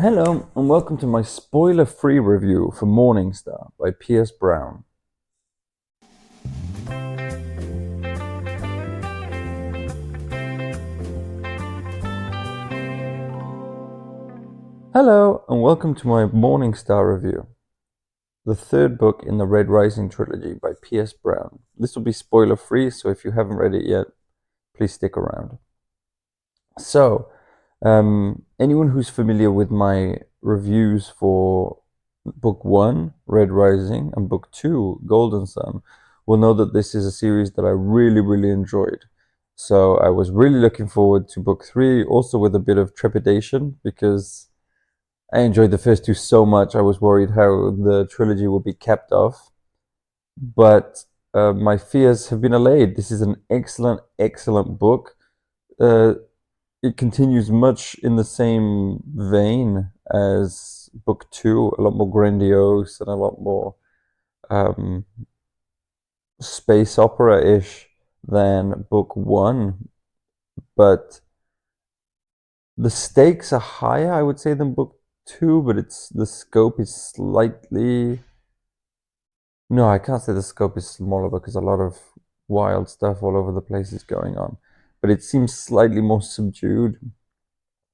Hello, and welcome to my spoiler-free review for Morningstar by P.S. Brown. Hello, and welcome to my Morningstar review, the third book in the Red Rising trilogy by P.S. Brown. This will be spoiler-free, so if you haven't read it yet, please stick around. So, anyone who's familiar with my reviews for Book 1, Red Rising, and Book 2, Golden Sun, will know that this is a series that I really enjoyed. So I was really looking forward to Book 3, also with a bit of trepidation, because I enjoyed the first two so much. I was worried how the trilogy would be capped off. But my fears have been allayed. This is an excellent book. It continues much in the same vein as Book 2, a lot more grandiose and a lot more space opera-ish than Book 1, but the stakes are higher, I would say, than Book 2, but the scope is slightly... No, I can't say the scope is smaller because a lot of wild stuff all over the place is going on, but it seems slightly more subdued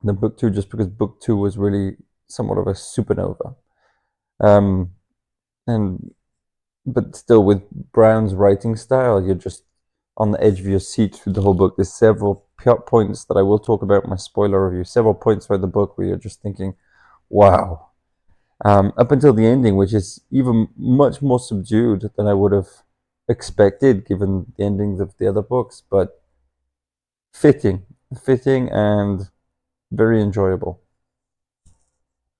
than Book 2, just because Book 2 was really somewhat of a supernova. But still, with Brown's writing style, you're just on the edge of your seat through the whole book. There's several points that I will talk about in my spoiler review, several points throughout the book where you're just thinking, wow. Up until the ending, which is even much more subdued than I would have expected given the endings of the other books, but fitting and very enjoyable.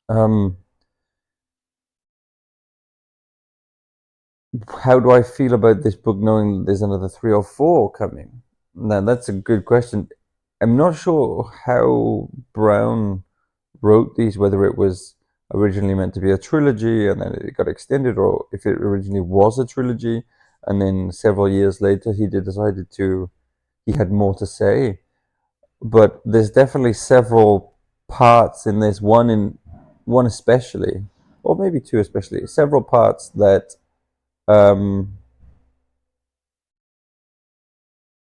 How do I feel about this book knowing there's another 3 or 4 coming? Now, that's a good question. I'm not sure how Brown wrote these, whether it was originally meant to be a trilogy and then it got extended, or if it originally was a trilogy and then several years later he had more to say. But there's definitely several parts in this, one especially, or maybe 2 especially, several parts that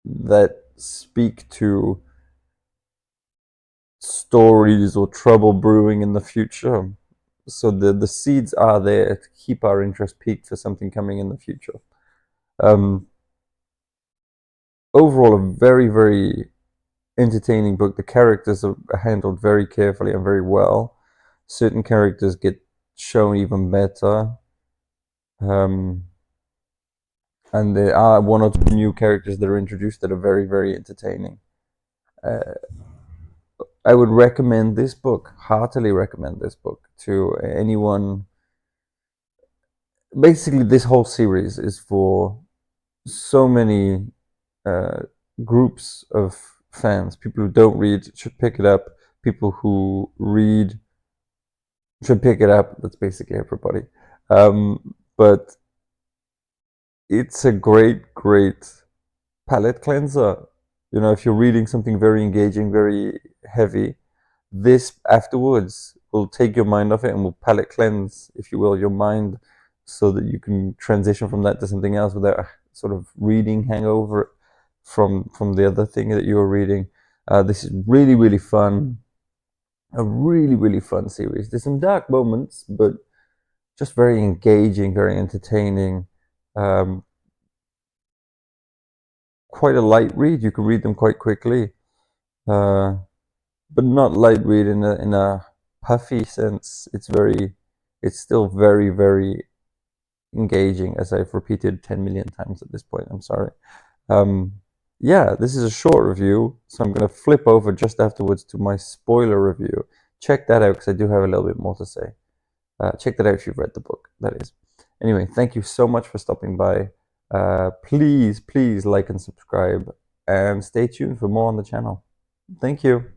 that speak to stories or trouble brewing in the future. So the seeds are there to keep our interest peaked for something coming in the future. Overall, a very entertaining book. The characters are handled very carefully and very well. Certain characters get shown even better. And there are 1 or 2 new characters that are introduced that are very entertaining. I would recommend this book, heartily recommend this book to anyone. Basically, this whole series is for so many groups of fans. People who don't read should pick it up. People who read should pick it up. That's basically everybody. But it's a great palate cleanser. You know, if you're reading something very engaging, very heavy, this afterwards will take your mind off it and will palate cleanse, if you will, your mind, so that you can transition from that to something else without a sort of reading hangover from the other thing that you were reading. This is really fun. A really fun series. There's some dark moments, but just very engaging, very entertaining. Quite a light read. You can read them quite quickly, but not light read in a puffy sense. It's still very engaging, as I've repeated 10 million times at this point. I'm sorry. Yeah, this is a short review, so I'm going to flip over just afterwards to my spoiler review. Check that out because I do have a little bit more to say. Check that out if you've read the book, that is. Anyway, thank you so much for stopping by. Please like and subscribe, and stay tuned for more on the channel. Thank you.